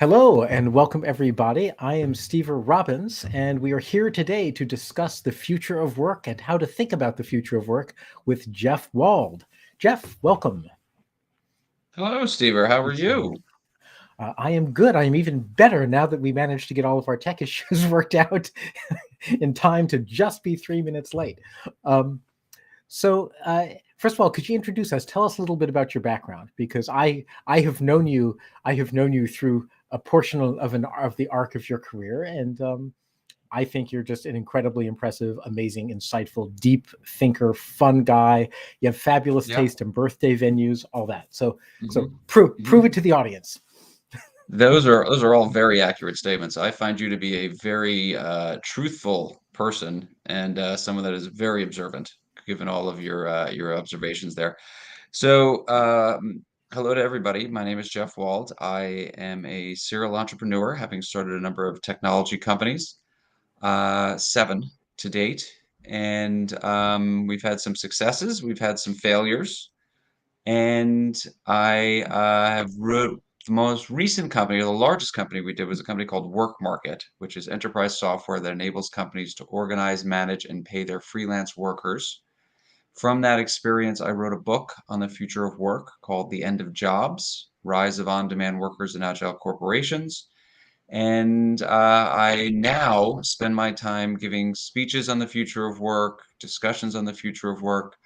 Hello and welcome everybody. I am Steve Robbins, and we are here today to discuss the future of work and how to think about the future of work with Jeff Wald. Jeff, welcome. Hello, Stever. How are you? I am good. I am even better now that we managed to get all of our tech issues worked out in time to just be 3 minutes late. Um, so, first of all, could you introduce us? Tell us a little bit about your background, because I have known you. I have known you through a portion of the arc of your career, and I think you're just an incredibly impressive, amazing, insightful, deep thinker, fun guy. You have fabulous Yeah. taste in birthday venues, all that. So hmm prove hmm it to the audience. Those are all very accurate statements. I find you to be a very truthful person and someone that is very observant, given all of your observations there. So, hello to everybody. My name is Jeff Wald. I am a serial entrepreneur, having started a number of technology companies, seven to date, and we've had some successes, we've had some failures. And I have wrote the most recent company, or the largest company we did was a company called Work Market, which is enterprise software that enables companies to organize, manage, and pay their freelance workers. From that experience, I wrote a book on the future of work called The End of Jobs: Rise of On-Demand Workers and Agile Corporations. And I now spend my time giving speeches on the future of work, discussions on the future of work,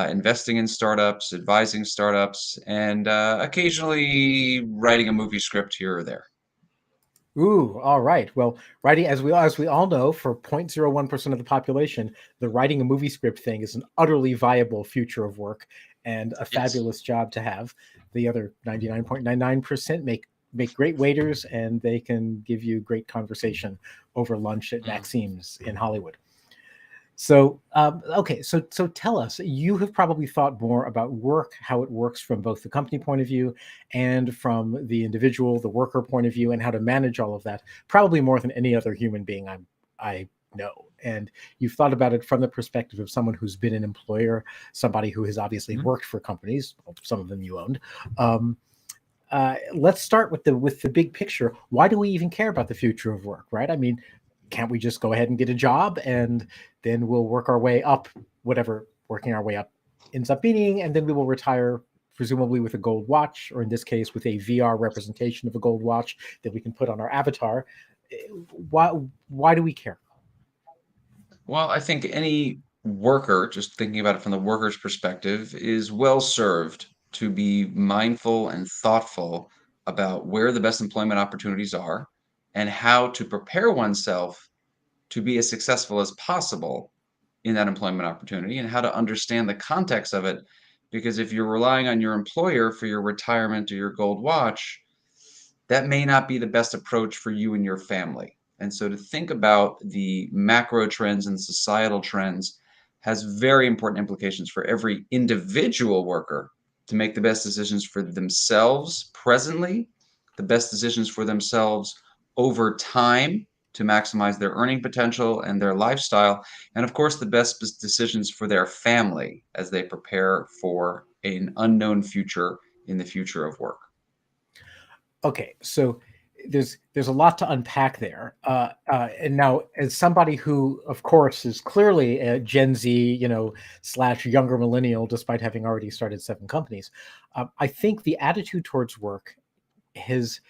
investing in startups, advising startups, and occasionally writing a movie script here or there. Ooh, all right. Well, writing, as we all know, for 0.01% of the population, the writing a movie script thing is an utterly viable future of work and a Yes. fabulous job to have. The other 99.99% make great waiters, and they can give you great conversation over lunch at Mm. Maxim's in Hollywood. So tell us. You have probably thought more about work, how it works from both the company point of view and from the individual, the worker point of view, and how to manage all of that. Probably more than any other human being I know. And you've thought about it from the perspective of someone who's been an employer, somebody who has obviously Mhm. worked for companies, some of them you owned. Um, let's start with the big picture. Why do we even care about the future of work, right? I mean, can't we just go ahead and get a job and then we'll work our way up, whatever working our way up ends up meaning, and then we will retire presumably with a gold watch, or in this case with a VR representation of a gold watch that we can put on our avatar. Why why do we care? Well, I think any worker, just thinking about it from the worker's perspective, is well served to be mindful and thoughtful about where the best employment opportunities are and how to prepare oneself to be as successful as possible in that employment opportunity and how to understand the context of it. Because if you're relying on your employer for your retirement or your gold watch, that may not be the best approach for you and your family. And so to think about the macro trends and societal trends has very important implications for every individual worker to make the best decisions for themselves presently, the best decisions for themselves over time to maximize their earning potential and their lifestyle, and of course, the best decisions for their family as they prepare for an unknown future in the future of work. Okay, so there's a lot to unpack there. And now, as somebody who, of course, is clearly a Gen Z, slash younger millennial, despite having already started seven companies, I think the attitude towards work has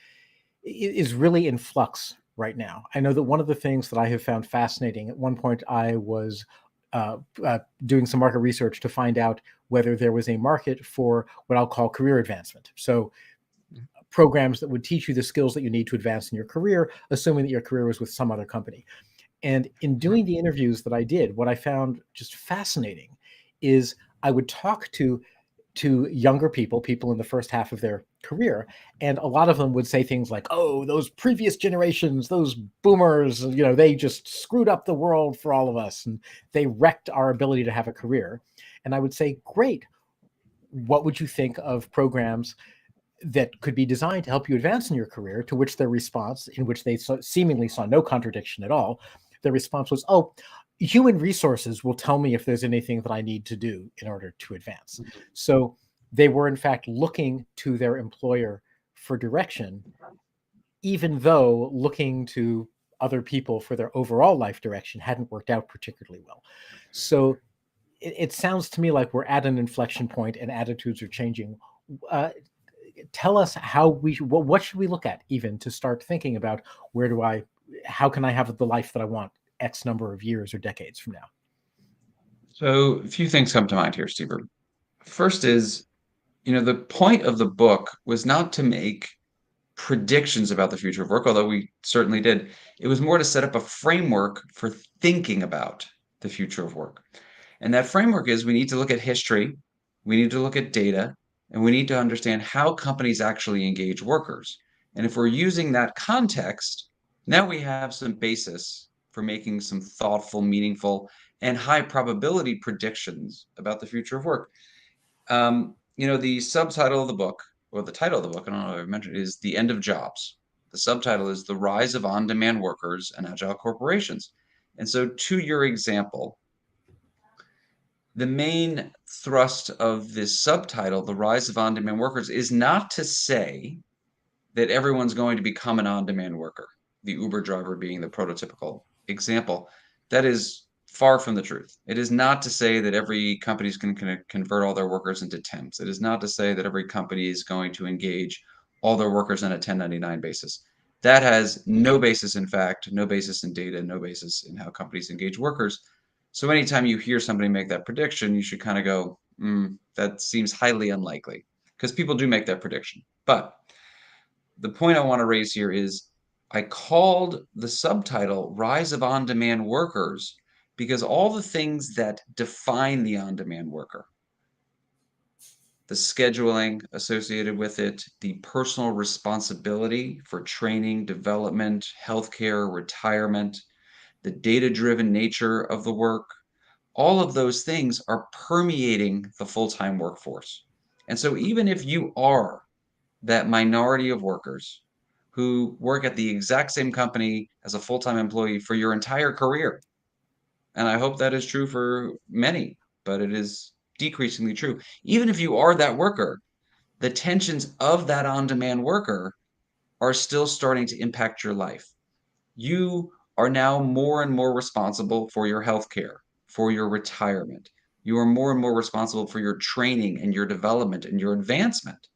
is really in flux right now. I know that one of the things that I have found fascinating. At one point, I was doing some market research to find out whether there was a market for what I'll call career advancement. So programs that would teach you the skills that you need to advance in your career, assuming that your career was with some other company. And in doing the interviews that I did, what I found just fascinating is I would talk to younger people in the first half of their career, and a lot of them would say things like, "Oh, those previous generations, those boomers, they just screwed up the world for all of us, and they wrecked our ability to have a career." And I would say, "Great. What would you think of programs that could be designed to help you advance in your career?" To which their response, in which they seemingly saw no contradiction at all, their response was, "Oh, human resources will tell me if there's anything that I need to do in order to advance." So they were, in fact, looking to their employer for direction even though looking to other people for their overall life direction hadn't worked out particularly well. So it sounds to me like we're at an inflection point and attitudes are changing. Uh, Tell us how what should we look at even to start thinking about where do I, how can I have the life that I want X number of years or decades from now? So a few things come to mind here, Steve. First is, the point of the book was not to make predictions about the future of work, although we certainly did. It was more to set up a framework for thinking about the future of work. And that framework is we need to look at history, we need to look at data, and we need to understand how companies actually engage workers. And if we're using that context, now we have some basis for making some thoughtful, meaningful, and high probability predictions about the future of work. The subtitle of the book, or the title of the book, I don't know if I mentioned, is The End of Jobs. The subtitle is The Rise of On-Demand Workers and Agile Corporations. And so to your example, the main thrust of this subtitle, The Rise of On-Demand Workers, is not to say that everyone's going to become an on-demand worker, the Uber driver being the prototypical example. That is far from the truth. It is not to say that every company is going to convert all their workers into temps. It is not to say that every company is going to engage all their workers on a 1099 basis. That has no basis in fact, no basis in data, no basis in how companies engage workers. So anytime you hear somebody make that prediction, you should kind of go, that seems highly unlikely, because people do make that prediction. But the point I want to raise here is I called the subtitle Rise of On-Demand Workers because all the things that define the on-demand worker, the scheduling associated with it, the personal responsibility for training, development, healthcare, retirement, the data-driven nature of the work, all of those things are permeating the full-time workforce. And so even if you are that minority of workers who work at the exact same company as a full-time employee for your entire career, and I hope that is true for many, but it is decreasingly true. Even if you are that worker, the tensions of that on-demand worker are still starting to impact your life. You are now more and more responsible for your healthcare, for your retirement. You are more and more responsible for your training and your development and your advancement.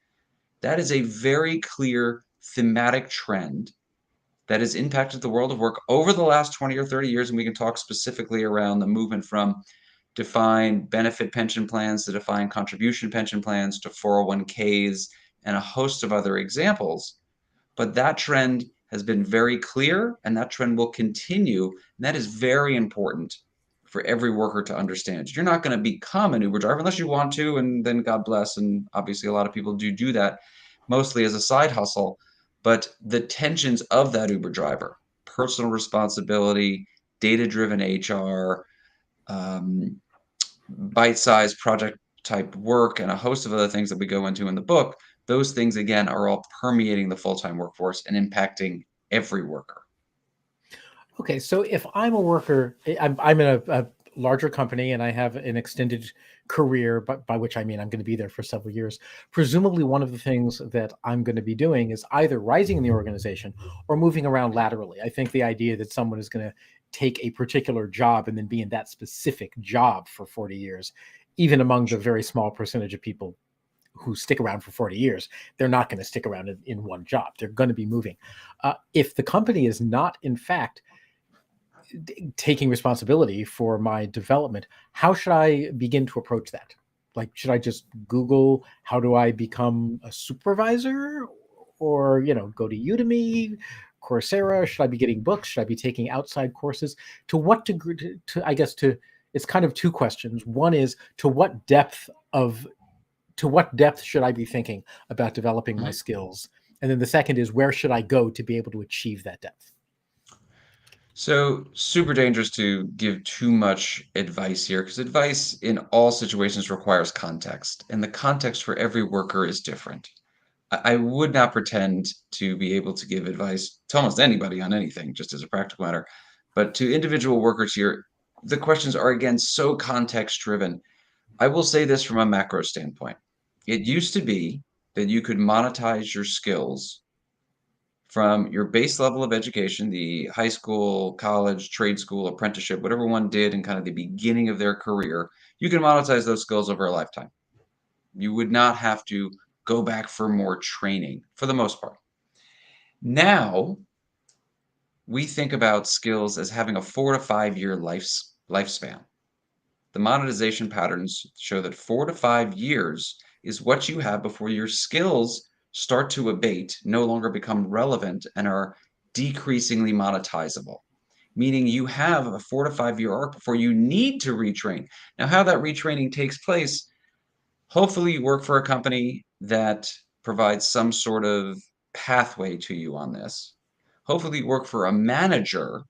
That is a very clear thematic trend that has impacted the world of work over the last 20 or 30 years. And we can talk specifically around the movement from defined benefit pension plans to defined contribution pension plans to 401ks and a host of other examples. But that trend has been very clear, and that trend will continue. And that is very important for every worker to understand. You're not going to become an Uber driver unless you want to, and then God bless. And obviously, a lot of people do that mostly as a side hustle. But the tensions of that Uber driver, personal responsibility, data-driven HR, bite-sized project type work, and a host of other things that we go into in the book, those things again are all permeating the full-time workforce and impacting every worker. Okay, so if I'm a worker, I'm in a larger company and I have an extended career, but by which I mean I'm going to be there for several years. Presumably, one of the things that I'm going to be doing is either rising in the organization or moving around laterally. I think the idea that someone is going to take a particular job and then be in that specific job for 40 years, even among the very small percentage of people who stick around for 40 years, they're not going to stick around in one job. They're going to be moving. If the company is not, in fact, taking responsibility for my development, how should I begin to approach that? Like, should I just Google how do I become a supervisor, or go to Udemy, Coursera? Should I be getting books? Should I be taking outside courses? To what degree? I guess it's kind of two questions. One is to what depth should I be thinking about developing my Mhm. skills, and then the second is where should I go to be able to achieve that depth? So super dangerous to give too much advice here because advice in all situations requires context, and the context for every worker is different. I would not pretend to be able to give advice to almost anybody on anything, just as a practical matter. But to individual workers here, the questions are again so context driven. I will say this from a macro standpoint. It used to be that you could monetize your skills from your base level of education, the high school, college, trade school, apprenticeship, whatever one did in kind of the beginning of their career, you can monetize those skills over a lifetime. You would not have to go back for more training for the most part. Now, we think about skills as having a 4 to 5 year lifespan. The monetization patterns show that 4 to 5 years is what you have before your skills start to abate, no longer become relevant, and are decreasingly monetizable. Meaning you have a 4 to 5 year arc before you need to retrain. Now, how that retraining takes place, hopefully you work for a company that provides some sort of pathway to you on this. Hopefully you work for a manager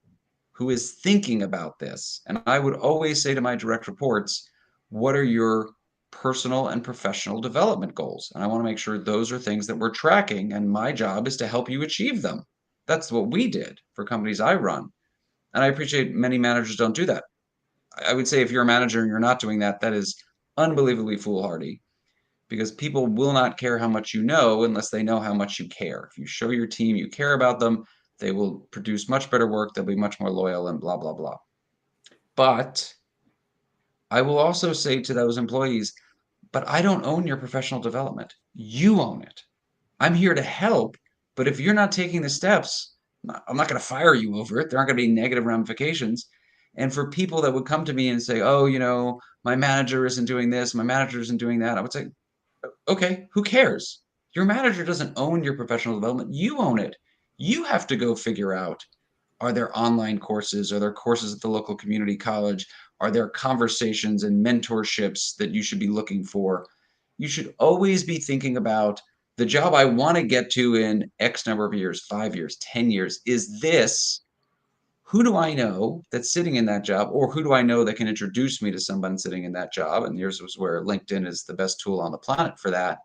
who is thinking about this. And I would always say to my direct reports, what are your personal and professional development goals? And I want to make sure those are things that we're tracking. And my job is to help you achieve them. That's what we did for companies I run. And I appreciate many managers don't do that. I would say if you're a manager and you're not doing that, that is unbelievably foolhardy because people will not care how much you know unless they know how much you care. If you show your team you care about them, they will produce much better work. They'll be much more loyal and blah, blah, blah. But I will also say to those employees, but I don't own your professional development. You own it. I'm here to help. But if you're not taking the steps, I'm not going to fire you over it. There aren't going to be negative ramifications. And for people that would come to me and say, oh, my manager isn't doing this, my manager isn't doing that, I would say, okay, who cares? Your manager doesn't own your professional development. You own it. You have to go figure out, are there online courses? Are there courses at the local community college? Are there conversations and mentorships that you should be looking for? You should always be thinking about the job I want to get to in X number of years, 5 years, 10 years. Is this, who do I know that's sitting in that job? Or who do I know that can introduce me to someone sitting in that job? And here's where LinkedIn is the best tool on the planet for that.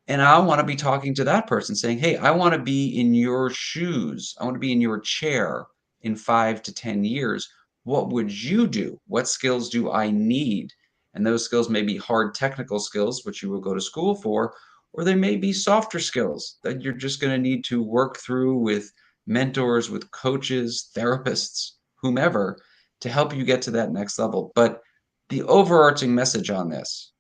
And I want to be talking to that person saying, hey, I want to be in your shoes. I want to be in your chair in 5 to 10 years. What would you do? What skills do I need? And those skills may be hard technical skills, which you will go to school for, or they may be softer skills that you're just going to need to work through with mentors, with coaches, therapists, whomever, to help you get to that next level. But the overarching message on this,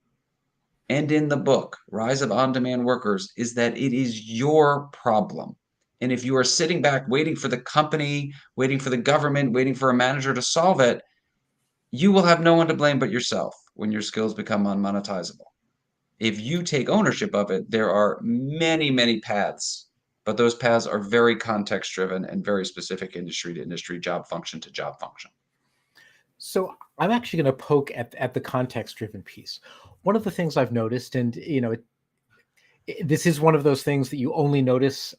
and in the book, Rise of On-Demand Workers, is that it is your problem. And if you are sitting back waiting for the company, waiting for the government, waiting for a manager to solve it, you will have no one to blame but yourself when your skills become unmonetizable. If you take ownership of it, there are many, many paths, but those paths are very context-driven and very specific industry to industry, job function to job function. So I'm actually going to poke at the context-driven piece. One of the things I've noticed, and this is one of those things that you only notice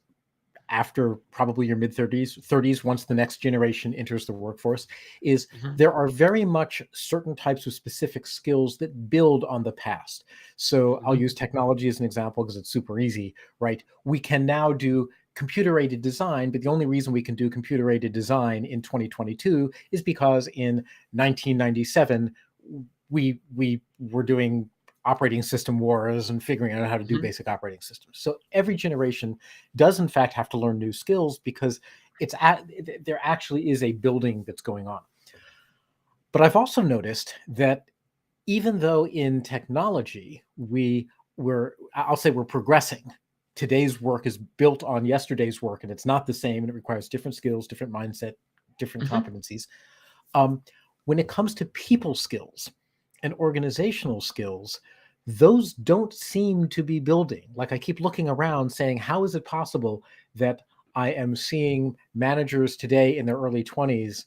after probably your mid-30s, once the next generation enters the workforce, is there are very much certain types of specific skills that build on the past. So I'll use technology as an example because it's super easy, right? We can now do computer-aided design, but the only reason we can do computer-aided design in 2022 is because in 1997, we were doing operating system wars and figuring out how to do basic operating systems. So every generation does in fact have to learn new skills because there actually is a building that's going on. But I've also noticed that even though in technology I'll say we're progressing, today's work is built on yesterday's work and it's not the same and it requires different skills, different mindset, different competencies. When it comes to people skills and organizational skills, those don't seem to be building. Like I keep looking around saying, how is it possible that I am seeing managers today in their early 20s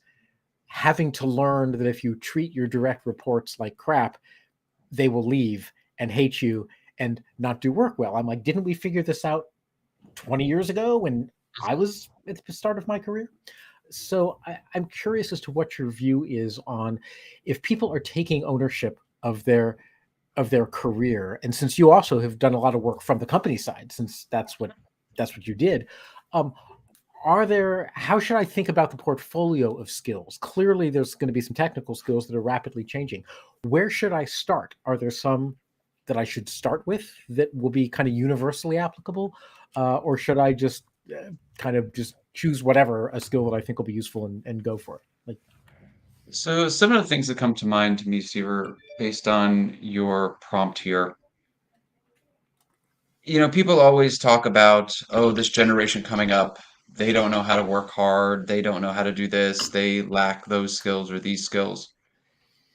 having to learn that if you treat your direct reports like crap, they will leave and hate you and not do work well? I'm like, didn't we figure this out 20 years ago when I was at the start of my career? So I'm curious as to what your view is on if people are taking ownership of their career, and since you also have done a lot of work from the company side, since that's what you did, how should I think about the portfolio of skills? Clearly, there's going to be some technical skills that are rapidly changing. Where should I start? Are there some that I should start with that will be kind of universally applicable, or should I just kind of just choose whatever a skill that I think will be useful and go for it. Like, So some of the things that come to mind to me, Steve, based on your prompt here, people always talk about, oh, this generation coming up, they don't know how to work hard, they don't know how to do this, they lack those skills or these skills.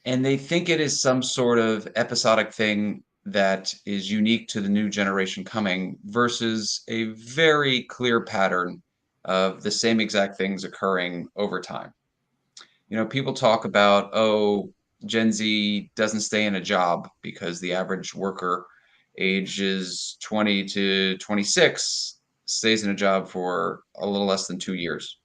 And they think it is some sort of episodic thing that is unique to the new generation coming versus a very clear pattern of the same exact things occurring over time. People talk about, oh, Gen Z doesn't stay in a job because the average worker ages 20 to 26 stays in a job for a little less than 2 years.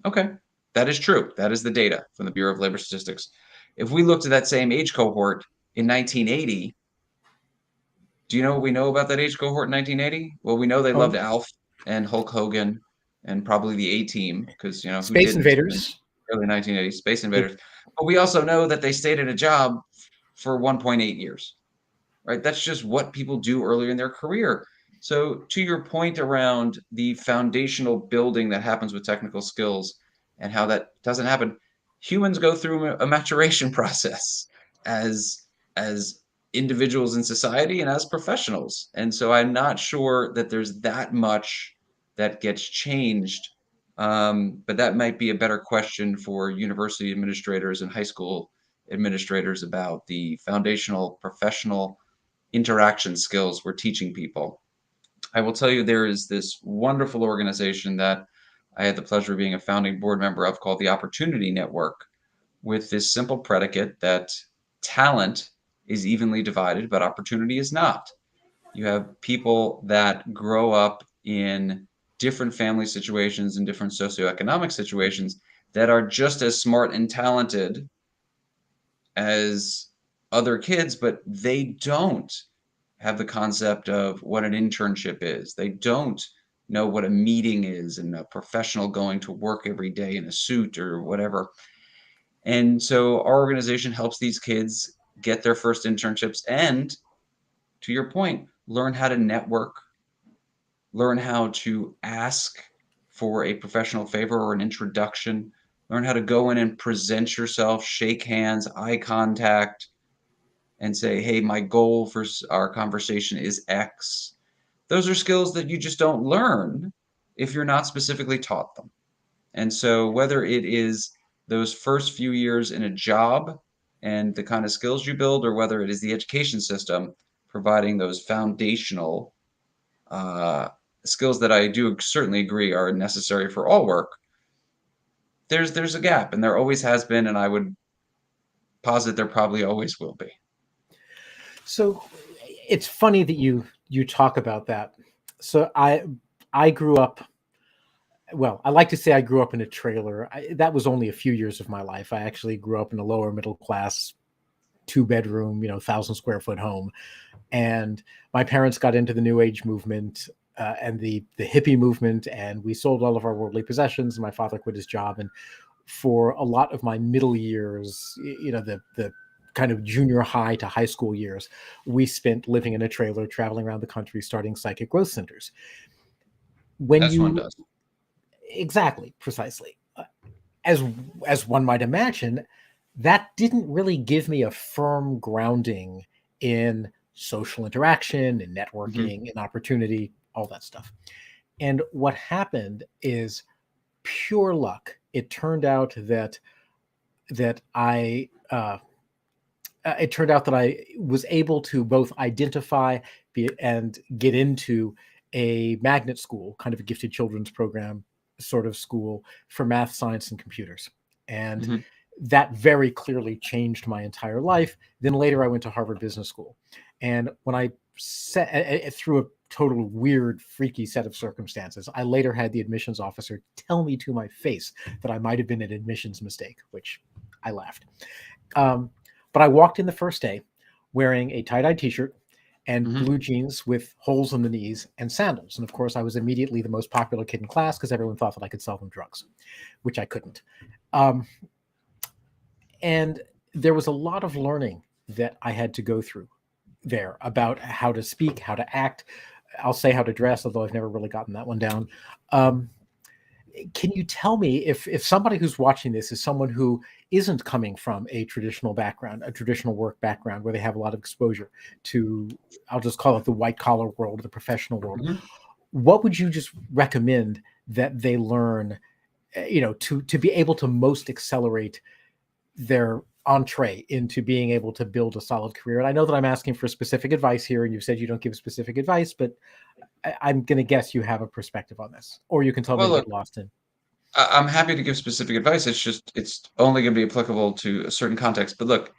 Okay, that is true. That is the data from the Bureau of Labor Statistics. If we looked at that same age cohort in 1980, do you know what we know about that age cohort in 1980? Well, we know they loved oh, Alf and Hulk Hogan and probably the A-Team because, who Space didn't in the Invaders. early 1980s, Space Yep. Invaders. But we also know that they stayed in a job for 1.8 years, right? That's just what people do earlier in their career. So to your point around the foundational building that happens with technical skills and how that doesn't happen, humans go through a maturation process as individuals in society and as professionals. And so I'm not sure that there's that much that gets changed. But that might be a better question for university administrators and high school administrators about the foundational professional interaction skills we're teaching people. I will tell you there is this wonderful organization that I had the pleasure of being a founding board member of called the Opportunity Network, with this simple predicate that talent is evenly divided, but opportunity is not. You have people that grow up in different family situations and different socioeconomic situations that are just as smart and talented as other kids, but they don't have the concept of what an internship is. They don't know what a meeting is and a professional going to work every day in a suit or whatever. And so our organization helps these kids get their first internships and, to your point, learn how to network, learn how to ask for a professional favor or an introduction, learn how to go in and present yourself, shake hands, eye contact, and say, hey, my goal for our conversation is X. Those are skills that you just don't learn if you're not specifically taught them. And so whether it is those first few years in a job and the kind of skills you build, or whether it is the education system providing those foundational uh, skills that I do certainly agree are necessary for all work, there's a gap, and there always has been, and I would posit there probably always will be. So it's funny that you talk about that. So I grew up. Well, I like to say I grew up in a trailer. That was only a few years of my life. I actually grew up in a lower middle class, 2 bedroom, 1,000 square foot home. And my parents got into the New Age movement and the hippie movement, and we sold all of our worldly possessions. And my father quit his job, and for a lot of my middle years, the kind of junior high to high school years, we spent living in a trailer, traveling around the country, starting psychic growth centers. When As one you does. Exactly, precisely, as as one might imagine, that didn't really give me a firm grounding in social interaction and Mhm. networking and opportunity, all that stuff. And what happened is pure luck. It turned out that I it turned out that I was able to both identify and get into a magnet school, kind of a gifted children's program sort of school for math, science, and computers. And Mhm. that very clearly changed my entire life. Then later, I went to Harvard Business School. And when I set through a total weird, freaky set of circumstances, I later had the admissions officer tell me to my face that I might have been an admissions mistake, which I laughed. Um, but I walked in the first day wearing a tie-dye t-shirt and Mhm. blue jeans with holes in the knees and sandals. And of course, I was immediately the most popular kid in class because everyone thought that I could sell them drugs, which I couldn't. Um, and there was a lot of learning that I had to go through there about how to speak, how to act, I'll say how to dress, although I've never really gotten that one down. Um, can you tell me if somebody who's watching this is someone who isn't coming from a traditional background, a traditional work background, where they have a lot of exposure to, I'll just call it the white collar world, the professional world, Mhm. what would you just recommend that they learn, to be able to most accelerate their entree into being able to build a solid career? And I know that I'm asking for specific advice here, and you said you don't give specific advice, but I'm going to guess you have a perspective on this, or you can tell me Well, to get look, lost in. I'm happy to give specific advice. It's just it's only going to be applicable to a certain context. But look,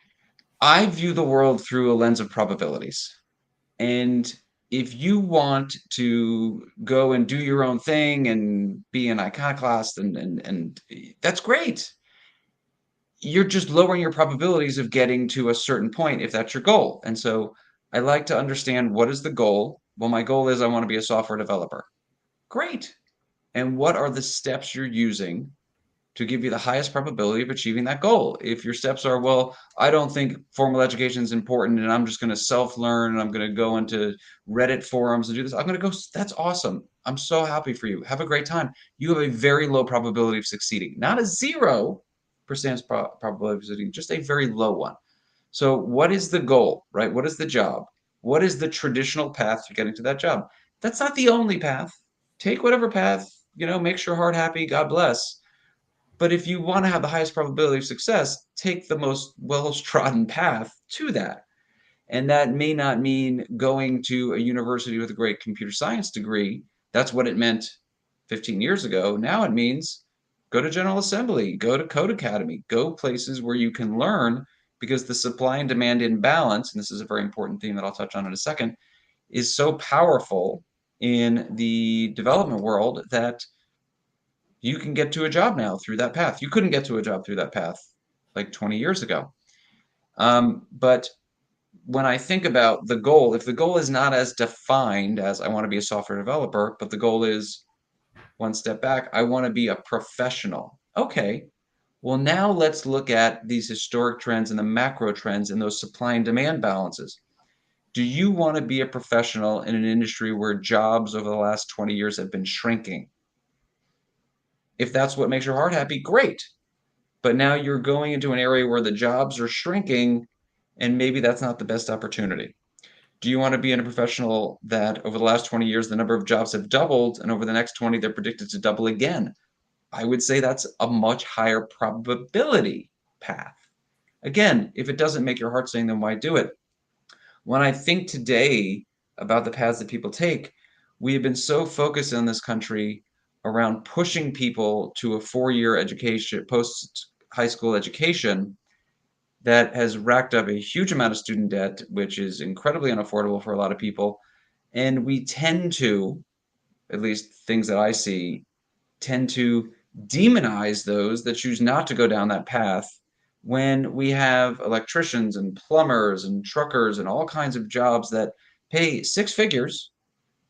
I view the world through a lens of probabilities. And if you want to go and do your own thing and be an iconoclast and that's great. You're just lowering your probabilities of getting to a certain point if that's your goal. And so I like to understand, what is the goal? Well, my goal is I want to be a software developer. Great. And what are the steps you're using to give you the highest probability of achieving that goal? If your steps are, well, I don't think formal education is important and I'm just going to self-learn and I'm going to go into Reddit forums and do this, I'm going to go, that's awesome. I'm so happy for you. Have a great time. You have a very low probability of succeeding, not a 0% probability of succeeding, just a very low one. So what is the goal, right? What is the job? What is the traditional path to getting to that job? That's not the only path. Take whatever path, makes your heart happy. God bless. But if you want to have the highest probability of success, take the most well-trodden path to that. And that may not mean going to a university with a great computer science degree. That's what it meant 15 years ago. Now it means go to General Assembly, go to Code Academy, go places where you can learn, because the supply and demand imbalance, and this is a very important theme that I'll touch on in a second, is so powerful in the development world that you can get to a job now through that path. You couldn't get to a job through that path like 20 years ago. But when I think about the goal, if the goal is not as defined as I want to be a software developer, but the goal is one step back, I want to be a professional. Okay, well, now let's look at these historic trends and the macro trends and those supply and demand balances. Do you want to be a professional in an industry where jobs over the last 20 years have been shrinking? If that's what makes your heart happy, great. But now you're going into an area where the jobs are shrinking, and maybe that's not the best opportunity. Do you want to be in a professional that over the last 20 years, the number of jobs have doubled, and over the next 20, they're predicted to double again? I would say that's a much higher probability path. Again, if it doesn't make your heart sing, then why do it? When I think today about the paths that people take, we have been so focused in this country around pushing people to a 4-year education, post high school education, that has racked up a huge amount of student debt, which is incredibly unaffordable for a lot of people. And we tend to, at least things that I see, tend to demonize those that choose not to go down that path, when we have electricians and plumbers and truckers and all kinds of jobs that pay six figures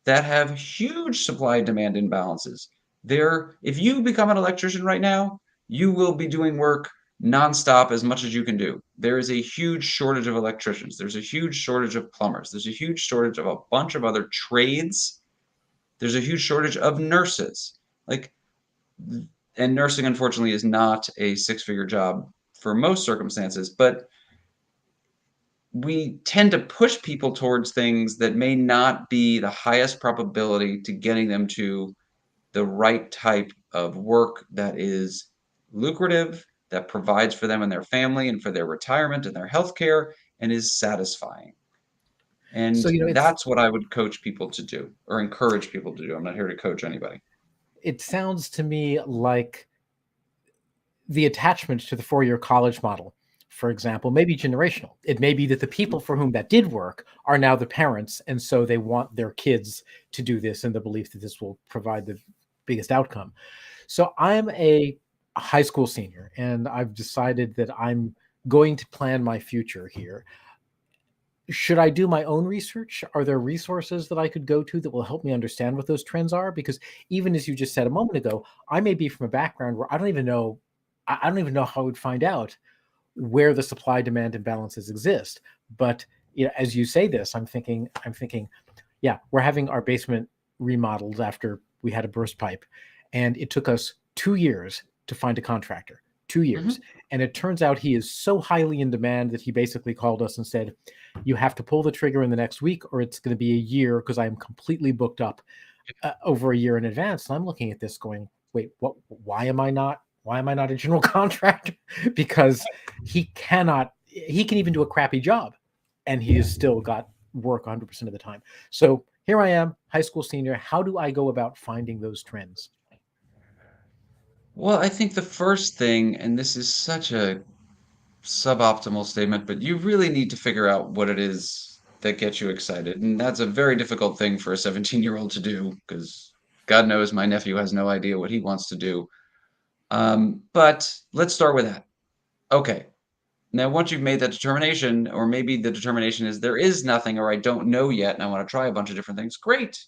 that have huge supply demand imbalances. If you become an electrician right now, you will be doing work nonstop as much as you can do. There is a huge shortage of electricians. There's a huge shortage of plumbers. There's a huge shortage of a bunch of other trades. There's a huge shortage of nurses. Like, and nursing, unfortunately, is not a six-figure job for most circumstances, but we tend to push people towards things that may not be the highest probability to getting them to the right type of work that is lucrative, that provides for them and their family and for their retirement and their health care, and is satisfying. So And it's that's what I would coach people to do, or encourage people to do. I'm not here to coach anybody. it sounds to me like the attachment to the 4-year college model, for example, may be generational. It may be that the people for whom that did work are now the parents, and so they want their kids to do this in the belief that this will provide the biggest outcome. So I'm a high school senior, and I've decided that I'm going to plan my future here. Should I do my own research? Are there resources that I could go to that will help me understand what those trends are? Because even as you just said a moment ago, I may be from a background where I don't even know how I would find out where the supply demand imbalances exist. But as you say this, I'm thinking, Yeah, we're having our basement remodeled after we had a burst pipe, and it took us 2 years to find a contractor. 2 years. Hmm. And it turns out he is so highly in demand that he basically called us and said, "You have to pull the trigger in the next week, or it's going to be a year because I am completely booked up over a year in advance." And I'm looking at this going, "Wait, what? Why am I not? Why am I not a general contractor?" Because he cannot. He can even do a crappy job, and he has still got work 100% of the time. So here I am, high school senior. How do I go about finding those trends? Well, I think the first thing, and this is such a suboptimal statement, but you really need to figure out what it is that gets you excited. And that's a very difficult thing for a 17-year-old to do because God knows my nephew has no idea what he wants to do. But let's start with that. Okay. Now, once you've made that determination, or maybe the determination is there is nothing, or I don't know yet, and I want to try a bunch of different things, great,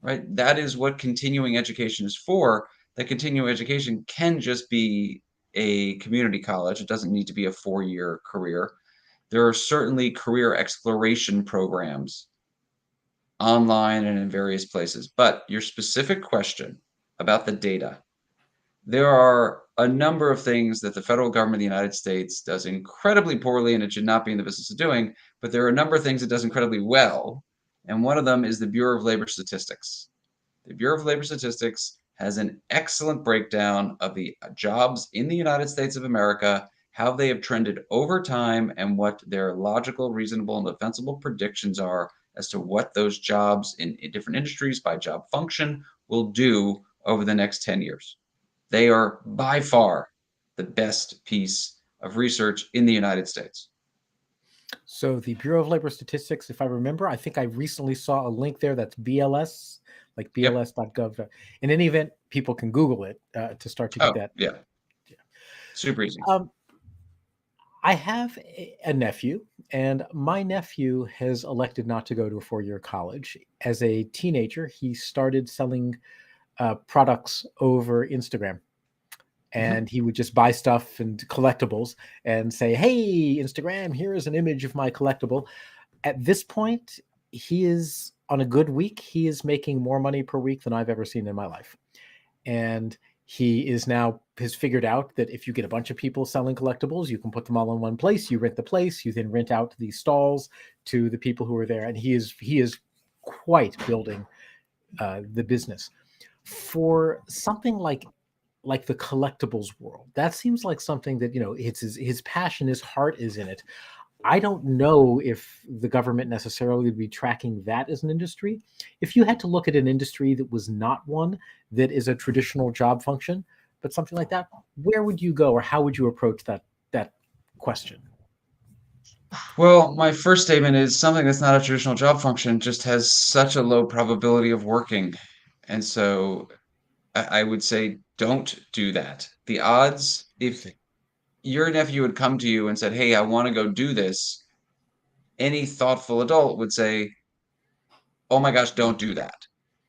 right? That is what continuing education is for. That continuing education can just be a community college. It doesn't need to be a 4-year career. There are certainly career exploration programs online and in various places. But your specific question about the data, there are a number of things that the federal government of the United States does incredibly poorly, and it should not be in the business of doing, but there are a number of things it does incredibly well. And one of them is the Bureau of Labor Statistics. The Bureau of Labor Statistics has an excellent breakdown of the jobs in the United States of America, how they have trended over time, and what their logical, reasonable, and defensible predictions are as to what those jobs in different industries by job function will do over the next 10 years. They are by far the best piece of research in the United States. So the Bureau of Labor Statistics, if I remember, I think I recently saw a link there that's BLS, like Yep. bls.gov. In any event, people can Google it to start to get Oh, that. yeah. Super easy. Um, I have a nephew, and my nephew has elected not to go to a 4-year college. As a teenager, he started selling products over Instagram. Mhm. And he would just buy stuff and collectibles and say, "Hey, Instagram, here is an image of my collectible." At this point, he is on a good week. He is making more money per week than I've ever seen in my life. And he is now has figured out that if you get a bunch of people selling collectibles, you can put them all in one place. You rent the place, you then rent out the stalls to the people who are there, and he is quite building the business for something like the collectibles world. That seems like something that it's his passion, his heart is in it. I don't know if the government necessarily would be tracking that as an industry. If you had to look at an industry that was not one that is a traditional job function, but something like that, where would you go, or how would you approach that question? Well, my first statement is something that's not a traditional job function just has such a low probability of working. And so I would say don't do that. The odds, if Interesting. your nephew had come to you and said, "Hey, I want to go do this," any thoughtful adult would say, "Oh my gosh, don't do that.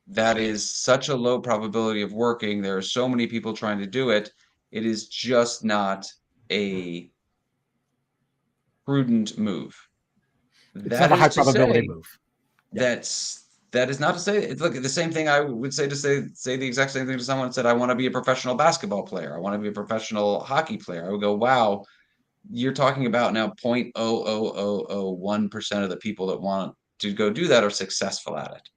That is such a low probability of working. There are so many people trying to do it. It is just not a prudent move." It's That not a high is to probability say, move. Yeah. that is not to say it's look the same thing I would say to say the exact same thing to someone that said, "I want to be a professional basketball player. I want to be a professional hockey player." I would go, "Wow, you're talking about now 0.00001% of the people that want to go do that are successful at it."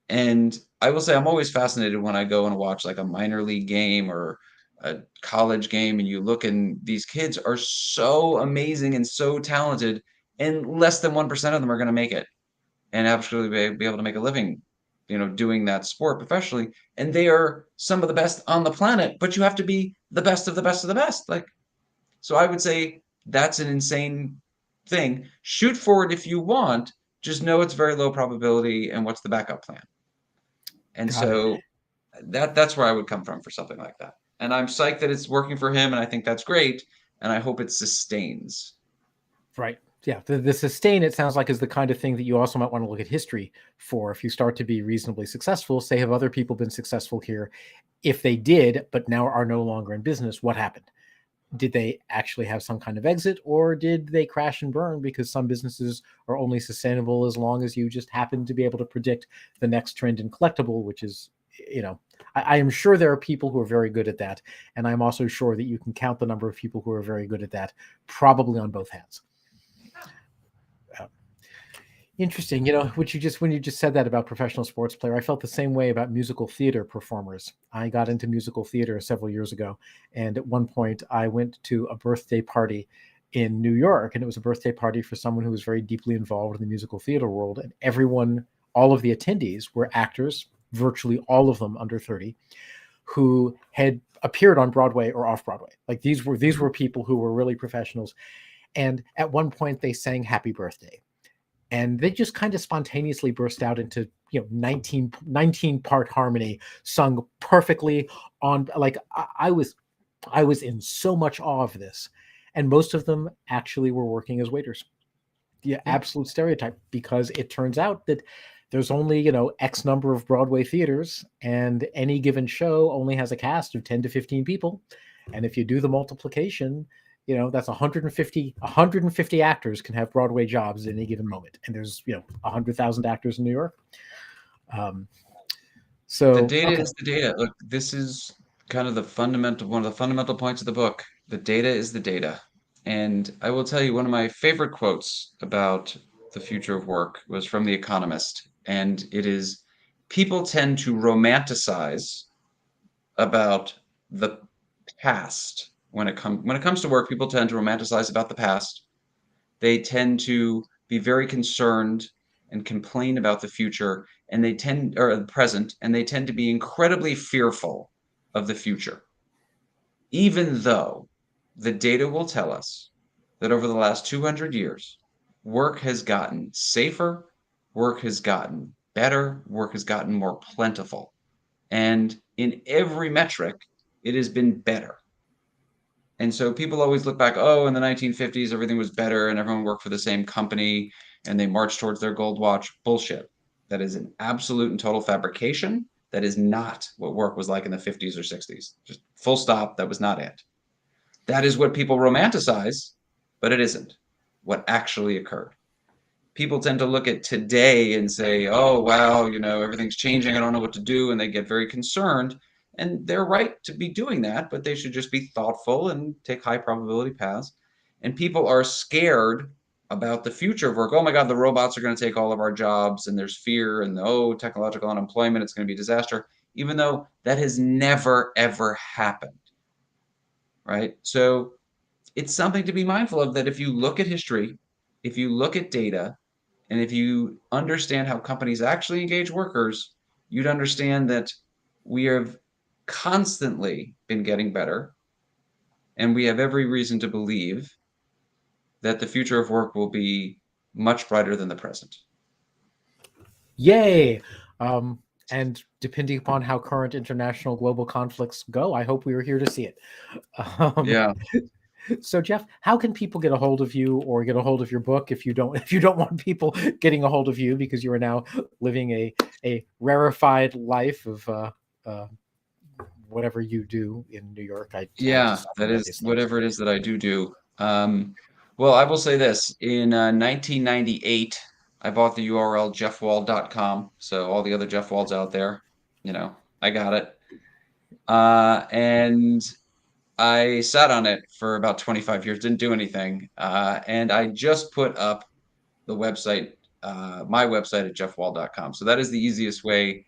And I will say I'm always fascinated when I go and watch like a minor league game or a college game, and you look and these kids are so amazing and so talented, and less than 1% of them are going to make it and actually be able to make a living, doing that sport professionally. And they are some of the best on the planet, but you have to be the best of the best of the best. Like, so I would say that's an insane thing. Shoot for it if you want, just know it's very low probability and what's the backup plan. And Got it. so that's where I would come from for something like that. And I'm psyched that it's working for him, and I think that's great, and I hope it sustains. Right. Yeah. The sustain, it sounds like, is the kind of thing that you also might want to look at history for. If you start to be reasonably successful, say, have other people been successful here? If they did, but now are no longer in business, what happened? did they actually have some kind of exit, or did they crash and burn? Because some businesses are only sustainable as long as you just happen to be able to predict the next trend in collectible, which is, you know, I am sure there are people who are very good at that, and I'm also sure that you can count the number of people who are very good at that, probably on both hands. Interesting. You know, what you just when you just said that about professional sports player, I felt the same way about musical theater performers. I got into musical theater several years ago, and at one point I went to a birthday party in New York, and it was a birthday party for someone who was very deeply involved in the musical theater world, and everyone, all of the attendees were actors, virtually all of them under 30, who had appeared on Broadway or off Broadway. Like these were people who were really professionals, and at one point they sang Happy Birthday, and they just kind of spontaneously burst out into 19 part harmony, sung perfectly on. Like I was in so much awe of this, and most of them actually were working as waiters. The Yeah. absolute stereotype, because it turns out that there's only X number of Broadway theaters, and any given show only has a cast of 10 to 15 people, and if you do the multiplication, that's 150 actors can have Broadway jobs at any given moment, and there's 100,000 actors in New York. um, The so data okay. is the data. Look, this is kind of one of the fundamental points of the book. The data is the data. And I will tell you, one of my favorite quotes about the future of work was from The Economist. And it is, people tend to romanticize about the past. When it comes to work, people tend to romanticize about the past. They tend to be very concerned and complain about the future, and they tend or the present, and they tend to be incredibly fearful of the future, even though the data will tell us that over the last 200 years, work has gotten safer, work has gotten better, work has gotten more plentiful. And in every metric, it has been better. And so people always look back, oh, in the 1950s, everything was better and everyone worked for the same company and they marched towards their gold watch. Bullshit. That is an absolute and total fabrication. That is not what work was like in the 50s or 60s. Just full stop. That was not it. That is what people romanticize, but it isn't what actually occurred. People tend to look at today and say, oh, wow, everything's changing. I don't know what to do. And they get very concerned. And they're right to be doing that, but they should just be thoughtful and take high probability paths. And people are scared about the future of work. Oh my God, the robots are going to take all of our jobs, and there's fear, and oh, technological unemployment, it's going to be a disaster, even though that has never, ever happened. Right. So it's something to be mindful of, that if you look at history, if you look at data, and if you understand how companies actually engage workers, you'd understand that we have constantly been getting better, and we have every reason to believe that the future of work will be much brighter than the present. Yay. And depending upon how current international global conflicts go, I hope we are here to see it. um, Yeah. So Jeff, how can people get a hold of you or get a hold of your book if you don't want people getting a hold of you, because you are now living a rarefied life of whatever you do in New York. I have to Yeah, stop that thinking about is these things. whatever it is that I do. Well, I will say this. In 1998, I bought the URL jeffwald.com. So all the other Jeff Walds out there, I got it. And I sat on it for about 25 years, didn't do anything. And I just put up the website, my website at jeffwald.com. So that is the easiest way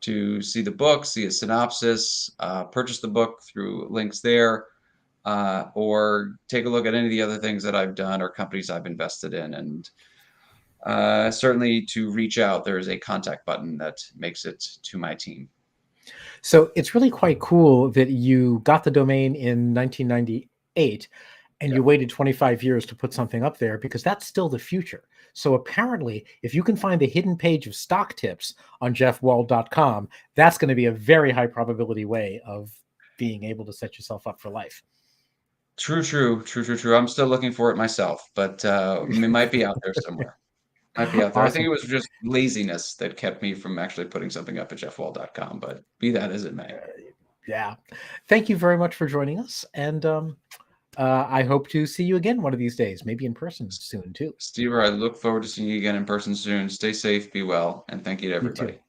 to see the book, see a synopsis, purchase the book through links there, or take a look at any of the other things that I've done or companies I've invested in. And certainly to reach out, there is a contact button that makes it to my team. So it's really quite cool that you got the domain in 1998 and Yeah. you waited 25 years to put something up there, because that's still the future. So apparently, if you can find the hidden page of stock tips on jeffwald.com, that's going to be a very high probability way of being able to set yourself up for life. True, true, true, true, true. I'm still looking for it myself, but it might be out there somewhere. Might be out there. I think Awesome. it was just laziness that kept me from actually putting something up at jeffwald.com, but be that as it may. Yeah. Thank you very much for joining us. And I hope to see you again one of these days, maybe in person soon too. Steve, I look forward to seeing you again in person soon. Stay safe, be well, and thank you to You too. everybody.